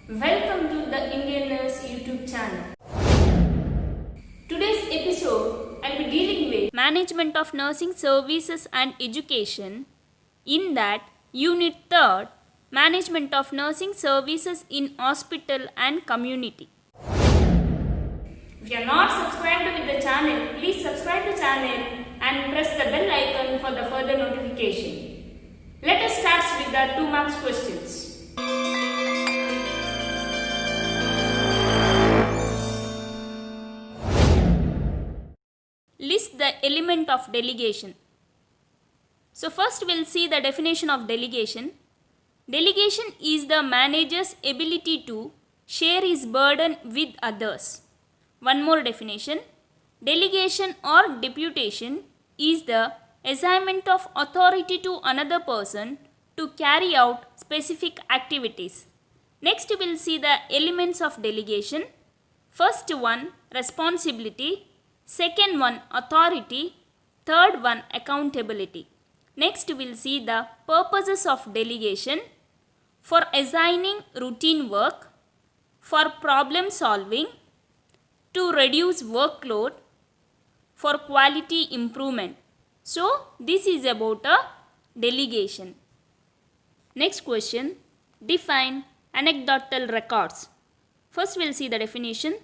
Welcome to the Indian Nurse YouTube channel. Today's episode I'll be dealing with Management of Nursing Services and Education. In that, Unit 3rd, Management of Nursing Services in Hospital and Community. If you are not subscribed with the channel, please subscribe the channel and press the bell icon for the further notification. Let us start with the 2 marks questions. List the element of delegation. So first we'll see the definition of delegation. Delegation is the manager's ability to share his burden with others. One more definition. Delegation or deputation is the assignment of authority to another person to carry out specific activities. Next we'll see the elements of delegation. First one, responsibility. Second one, authority. Third one, accountability. Next we'll see the purposes of delegation. For assigning routine work, for problem solving, to reduce workload, for quality improvement. So this is about a delegation. Next question, define anecdotal records. First we'll see the definition.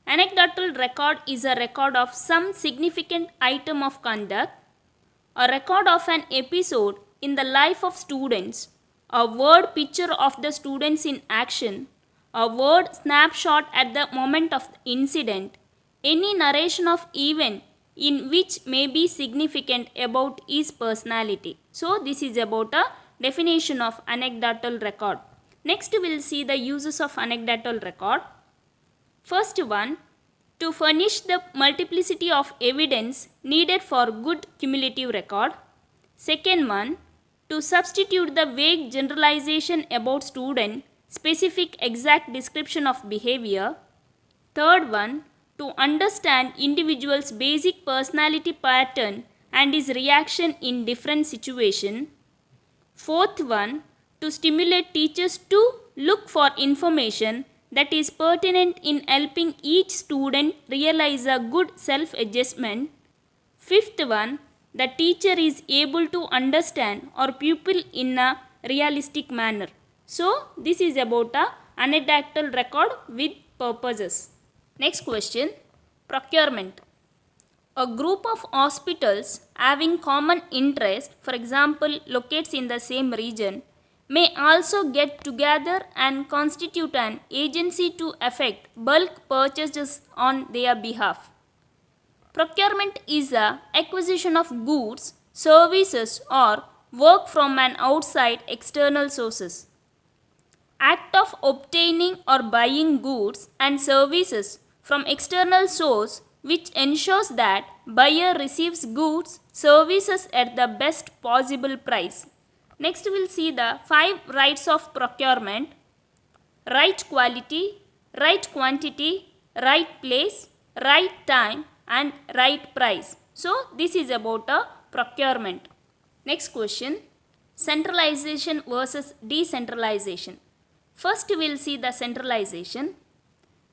Anecdotal record is a record of some significant item of conduct, a record of an episode in the life of students, a word picture of the students in action, a word snapshot at the moment of the incident, any narration of event in which may be significant about his personality. So this is about a definition of anecdotal record. Next we'll see the uses of anecdotal record. First one, to furnish the multiplicity of evidence needed for good cumulative record. Second one, to substitute the vague generalization about student, specific exact description of behavior. Third one, to understand individual's basic personality pattern and his reaction in different situation. Fourth one, to stimulate teachers to look for information that is pertinent in helping each student realize a good self-adjustment. Fifth one, the teacher is able to understand our pupil in a realistic manner. So this is about a anecdotal record with purposes. Next question, procurement. A group of hospitals having common interest, for example locates in the same region, may also get together and constitute an agency to effect bulk purchases on their behalf. Procurement is the acquisition of goods, services or work from an outside external sources. Act of obtaining or buying goods and services from external source which ensures that buyer receives goods, services at the best possible price. Next we'll see the 5 rights of procurement. Right quality, right quantity, right place, right time and right price. So this is about a procurement. Next question, centralization versus decentralization. First we'll see the centralization.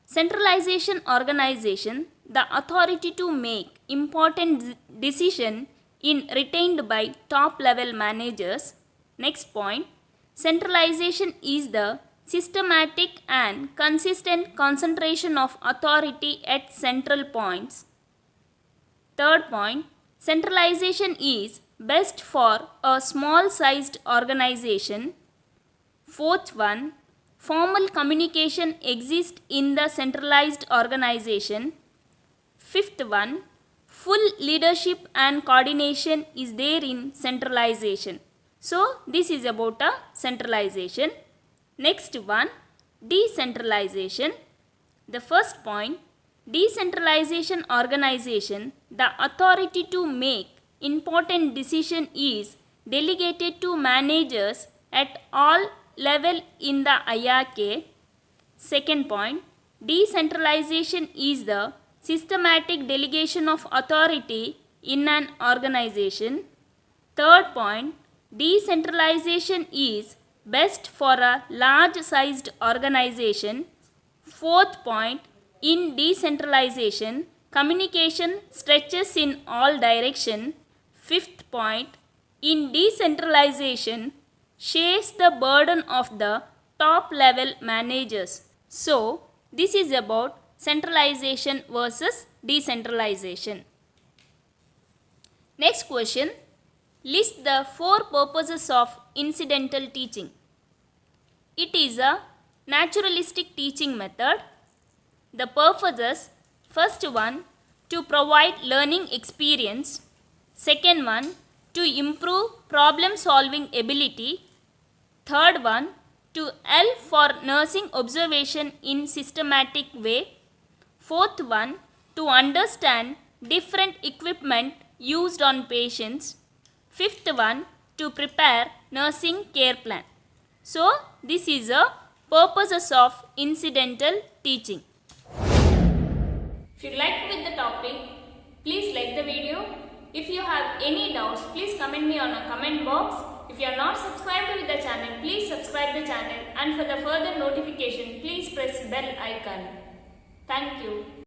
Centralization organization, the authority to make important decision in retained by top level managers. Next point, centralization is the systematic and consistent concentration of authority at central points. Third point, centralization is best for a small sized organization. Fourth one, formal communication exists in the centralized organization. Fifth one, full leadership and coordination is there in centralization. So this is about a centralization. Next one, decentralization. The first point, decentralization organization, the authority to make important decision is delegated to managers at all level in the hierarchy. Second point, decentralization is the systematic delegation of authority in an organization. Third point, decentralization is best for a large-sized organization. Fourth point, in decentralization, communication stretches in all directions. Fifth point, in decentralization, shares the burden of the top level managers. So, this is about centralization versus decentralization. Next question, list the 4 purposes of incidental teaching. It is a naturalistic teaching method. The purposes, first one, to provide learning experience. Second one, to improve problem solving ability. Third one, to help for nursing observation in systematic way. Fourth one, to understand different equipment used on patients. Fifth one, to prepare nursing care plan. So, this is a purposes of incidental teaching. If you liked with the topic, please like the video. If you have any doubts, please comment me on a comment box. If you are not subscribed to the channel, please subscribe the channel, and for the further notification, please press bell icon. Thank you.